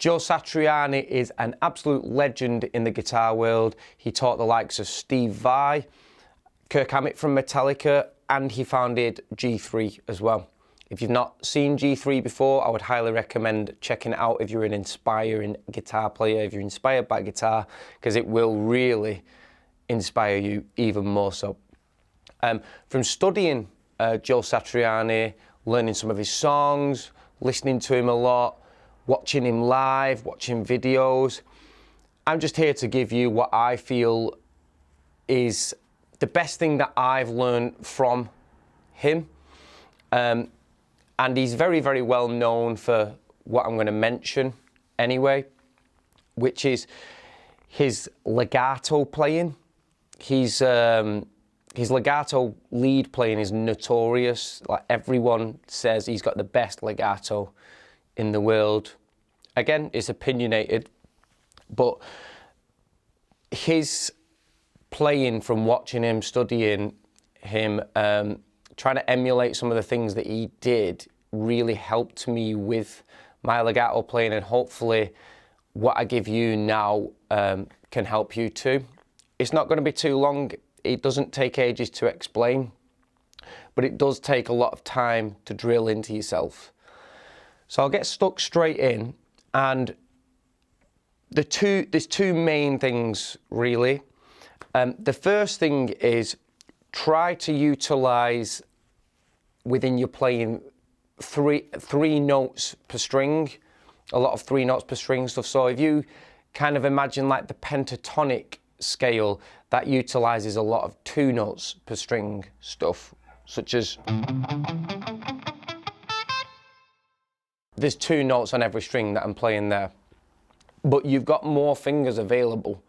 Joe Satriani is an absolute legend in the guitar world. He taught the likes of Steve Vai, Kirk Hammett from Metallica, and he founded G3 as well. If you've not seen G3 before, I would highly recommend checking it out if you're an inspiring guitar player, if you're inspired by guitar, because it will really inspire you even more so. From studying Joe Satriani, learning some of his songs, listening to him a lot, watching him live, watching videos, I'm just here to give you what I feel is the best thing that I've learned from him. And he's very, very well known for what I'm going to mention anyway, which is his legato playing. His legato lead playing is notorious. Like, everyone says he's got the best legato in the world. Again, it's opinionated, but his playing, from watching him, studying him, trying to emulate some of the things that he did, really helped me with my legato playing, and hopefully what I give you now can help you too. It's not going to be too long. It doesn't take ages to explain, but it does take a lot of time to drill into yourself. So I'll get stuck straight in, and there's two main things really. The first thing is, try to utilize within your playing three notes per string, a lot of 3 notes per string stuff. So if you kind of imagine like the pentatonic scale, that utilizes a lot of 2 notes per string stuff, such as there's 2 notes on every string that I'm playing there, but you've got more fingers available,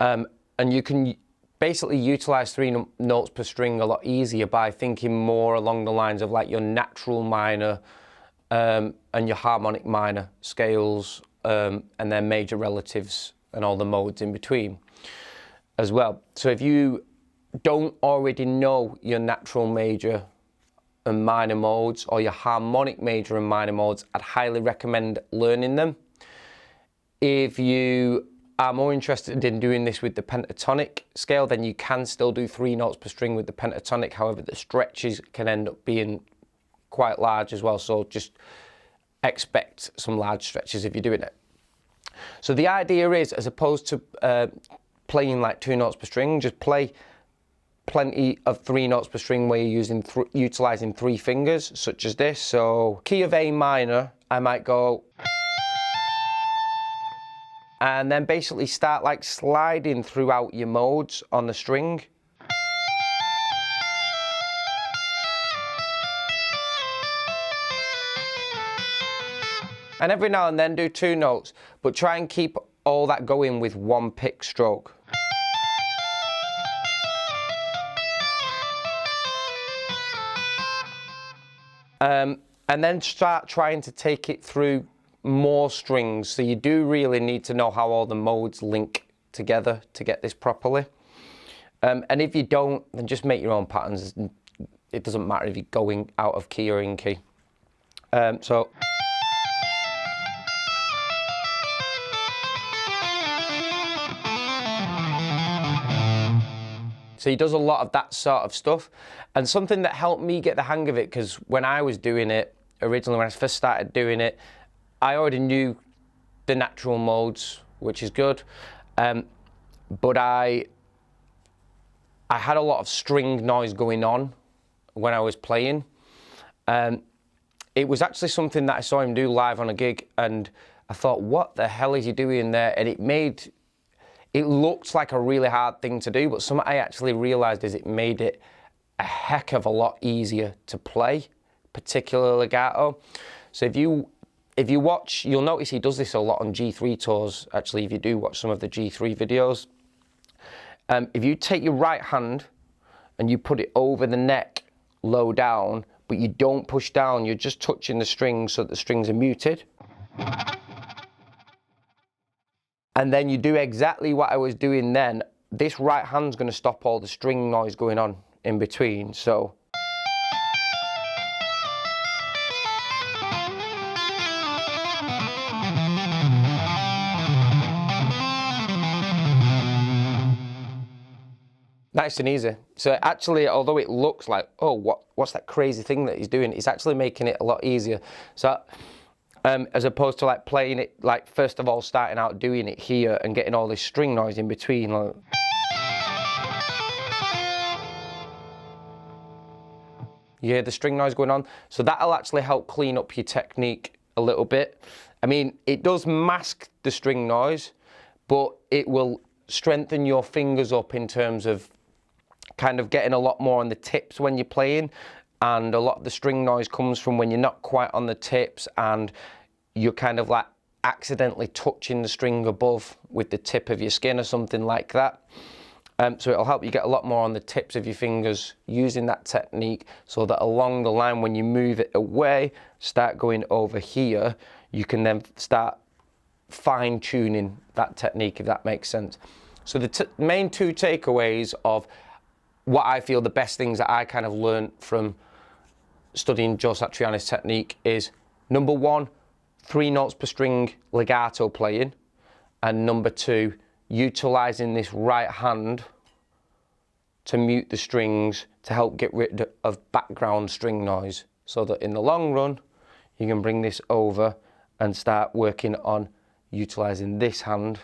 and you can basically utilize 3 notes per string a lot easier by thinking more along the lines of like your natural minor and your harmonic minor scales, and their major relatives and all the modes in between as well. So if you don't already know your natural major and minor modes, or your harmonic major and minor modes, I'd highly recommend learning them. If you are more interested in doing this with the pentatonic scale, then you can still do 3 notes per string with the pentatonic. However, the stretches can end up being quite large as well, so just expect some large stretches if you're doing it. So the idea is, as opposed to playing like 2 notes per string, just play plenty of 3 notes per string where you're utilizing 3 fingers, such as this. So key of A minor, I might go, and then basically start like sliding throughout your modes on the string. And every now and then do 2 notes, but try and keep all that going with 1 pick stroke. And then start trying to take it through more strings. So you do really need to know how all the modes link together to get this properly. And if you don't, then just make your own patterns. It doesn't matter if you're going out of key or in key. So he does a lot of that sort of stuff. And something that helped me get the hang of it, because when I was doing it originally, when I first started doing it, I already knew the natural modes, which is good, but I had a lot of string noise going on when I was playing. It was actually something that I saw him do live on a gig, and I thought, what the hell is he doing there? And it looked like a really hard thing to do, but something I actually realized is it made it a heck of a lot easier to play, particularly legato. So if you watch, you'll notice he does this a lot on G3 tours, actually, if you do watch some of the G3 videos. If you take your right hand and you put it over the neck, low down, but you don't push down, you're just touching the strings so that the strings are muted. And then you do exactly what I was doing then. This right hand's going to stop all the string noise going on in between, so. Nice and easy. So actually, although it looks like, oh, what's that crazy thing that he's doing, it's actually making it a lot easier. So as opposed to like playing it, like first of all starting out doing it here and getting all this string noise in between. Like, you hear the string noise going on? So that'll actually help clean up your technique a little bit. I mean, it does mask the string noise, but it will strengthen your fingers up in terms of kind of getting a lot more on the tips when you're playing, and a lot of the string noise comes from when you're not quite on the tips and you're kind of like accidentally touching the string above with the tip of your skin or something like that. So it'll help you get a lot more on the tips of your fingers using that technique, so that along the line when you move it away, start going over here, you can then start fine tuning that technique, if that makes sense. So the main two takeaways of what I feel the best things that I kind of learned from studying Joe Satriani's technique is, number one, 3 notes per string legato playing, and number two, utilizing this right hand to mute the strings to help get rid of background string noise, so that in the long run you can bring this over and start working on utilizing this hand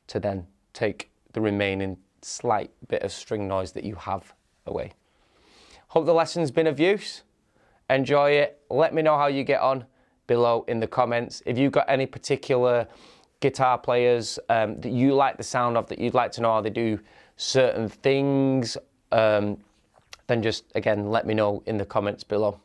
to then take the remaining slight bit of string noise that you have away. Hope the lesson's been of use. Enjoy it. Let me know how you get on below in the comments. If you've got any particular guitar players that you like the sound of, that you'd like to know how they do certain things, then just again let me know in the comments below.